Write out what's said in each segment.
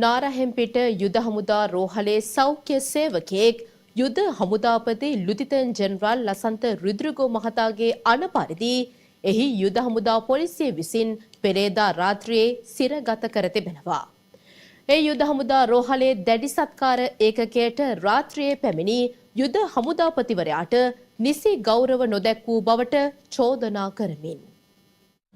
නාරහෙම්පිට යුද හමුදා රෝහලේ සෞඛ්‍ය සේවකයෙක් යුද හමුදාපති ලුතිතන් ජෙනරාල් ලසන්ත රුද්‍රගෝ මහතාගේ අණ පරිදි එහි යුද හමුදා පොලිසිය විසින් පෙරේදා රාත්‍රියේ සිරගත කර තිබෙනවා. ඒ යුද හමුදා රෝහලේ දැඩි සත්කාර ඒකකයට රාත්‍රියේ පැමිණි යුද හමුදාපතිවරයාට නිසි ගෞරව නොදැක් වූ බවට චෝදනා කරමින්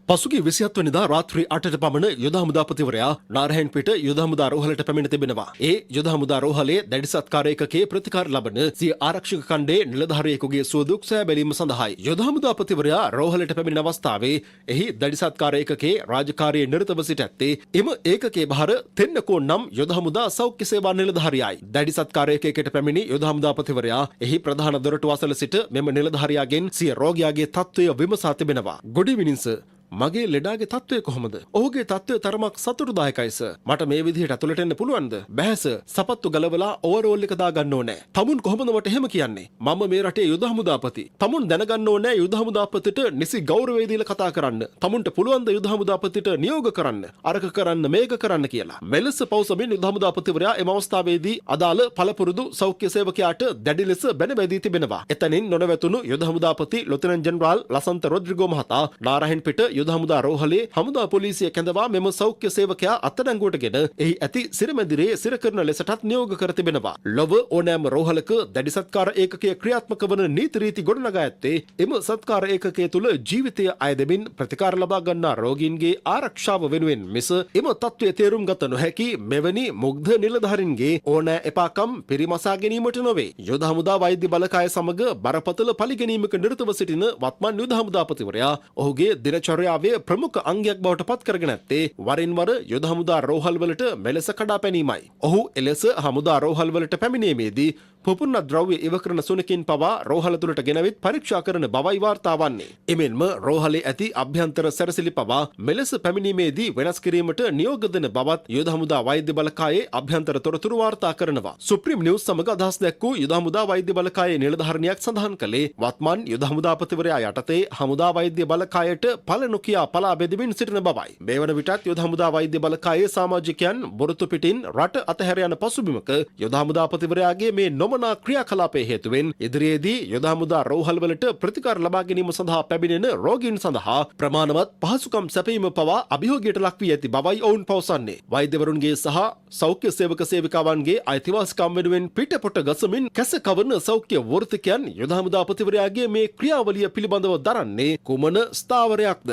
පසුගිය 27 වෙනිදා රාත්‍රී 8ට පමණ යුද හමුදාපතිවරයා නාරහෙන්පිට යුද හමුදා රෝහලට පැමිණ තිබෙනවා. ඒ යුද හමුදා රෝහලේ දැඩි සත්කාර ඒකකයේ ප්‍රතිකාර ලබන සිය ආරක්ෂක ඛණ්ඩයේ නිලධාරියෙකුගේ සුවදුක් සෑ බැලීම සඳහායි. යුද හමුදාපතිවරයා රෝහලට පැමිණෙන අවස්ථාවේ එහි දැඩි සත්කාර ඒකකයේ රාජකාරියේ නිරතව සිට ඇත්තේ එම ඒකකයේ බහර තෙන්නකෝ නම් යුද හමුදා සෞඛ්‍ය සේවා නිලධාරියයි. දැඩි සත්කාර ඒකකයට පැමිණි යුද හමුදාපතිවරයා එහි ප්‍රධාන දොරටුව අසල සිට මෙම නිලධාරියාගෙන් සිය රෝගියාගේ තත්ත්වය විමසා තිබෙනවා. Good evening sir. මගේ ලෙඩාගේ තත්ත්වය කොහොමද? ඔහුගේ තත්ත්වය තරමක් සතුටුදායකයි සර්. මට මේ විදිහට ඇතුළට එන්න පුළුවන්ද? බෑ සර්. සපත්තු ගලවලා ඕවර්ෝල් එක දාගන්න ඕනේ. තමුන් කොහොමද මට එහෙම කියන්නේ? මම මේ රටේ යුද හමුදාපති. තමුන් දැනගන්න ඕනේ යුද හමුදාපතිට නිසි ගෞරවය දීලා කතා කරන්න. තමුන්ට පුළුවන් ද යුද හමුදාපතිට නියෝග කරන්න, අරක කරන්න, මේක කරන්න කියලා. මෙලෙස පෞසමින් යුද හමුදාපතිවරයා එම අවස්ථාවේදී අදාළ පළපුරුදු සෞඛ්‍ය සේවකයාට දැඩි ලෙස බැනබැදී තිබෙනවා. එතනින් නොනවතුණු යුද හමුදාපති ලොතිනන් ජෙනරාල් ලසන්ත රොඩ්රිගෝ මහතා නාරහෙන්පිට යුද හමුදා රෝහලේ හමුදා පොලිසිය කැඳවා මෙම සෞඛ්‍ය සේවකයා අත්අඩංගුවටගෙන එහි ඇති සිරමැදිරේ සිර කරන ලෙසටත් නියෝග කර තිබෙනවා. ලොව ඕනෑම රෝහලක දැඩි සත්කාර ඒකකයේ ක්‍රියාත්මක වන නීති රීති ගොඩනගා ඇත්තේ එම සත්කාර ඒකකයේ තුල ජීවිතය අයදෙමින් ප්‍රතිකාර ලබා ගන්නා රෝගීන්ගේ ආරක්ෂාව වෙනුවෙන් මිස එම තත්ත්වය තේරුම් ගත නොහැකි මෙවැනි මුග්ධ නිලධාරීන්ගේ ඕනෑ එපාකම් පිරිමසා ගැනීමට නොවේ. යුද හමුදා වෛද්‍ය බලකාය සමග බරපතල පරිගැනීමක නිරතව සිටින වත්මන් යුද හමුදාපතිවරයා ඔහුගේ දිනචර්යාවේ ප්‍රමුඛ අංගයක් බවට පත් කරගෙන ඇත්තේ වරින් වර යුද හමුදා රෝහල් වලට මෙලෙස කඩා පැනීමයි. ඔහු එලෙස හමුදා රෝහල් වලට පැමිණීමේදී පුපුරන ද්‍රව්‍ය ඉවකරන සුනකින් පවා රෝහල තුළට ගෙනවිත් පරීක්ෂා කරන බවයි වාර්තා වන්නේ. එමෙන්ම රෝහලේ ඇති අභ්‍යන්තර සැරසිලි පවා මෙලෙස පැමිණීමේදී වෙනස් කිරීමට නියෝග දෙන බවත් යුද හමුදා වෛද්‍ය බලකායේ අභ්‍යන්තර තොරතුරු වාර්තා කරනවා. සුප්‍රීම නිවුස් සමග අදහස් දැක්වූ යුද හමුදා වෛද්‍ය බලකායේ නිලධාරිනියක් සඳහන් කළේ වත්මන් යුද හමුදාපතිවරයා යටතේ හමුදා වෛද්‍ය බලකායට පළ කියා පලා බෙදමින් සිටින බවයි. මේ වන විටත් යුද හමුදා වෛද්‍ය බලකායේ සමාජිකයන් බොරුතු පිටින් රට අතහැර යන පසුබිමක යුද හමුදාපතිවරයාගේ මේ නොමනා ක්‍රියාකලාපයේ හේතුවෙන් ඉදිරියේදී යුද හමුදා රෝහල් වලට ප්‍රතිකාර ලබා ගැනීම සඳහා පැමිණෙන රෝගීන් සඳහා ප්‍රමාණවත් පහසුකම් සැපයීම පවා අභියෝගයට ලක් වී ඇති බවයි ඔවුන් පවසන්නේ. වෛද්‍යවරුන්ගේ සහ සෞඛ්‍ය සේවක සේවිකාවන්ගේ අයිතිවාසිකම් වෙනුවෙන් පිටපොට ගසමින් කැස කවරන සෞඛ්‍ය වෘත්තිකයන් යුද හමුදාපතිවරයාගේ මේ ක්‍රියාවලිය පිළිබඳව දරන්නේ කුමන ස්ථාවරයක්ද?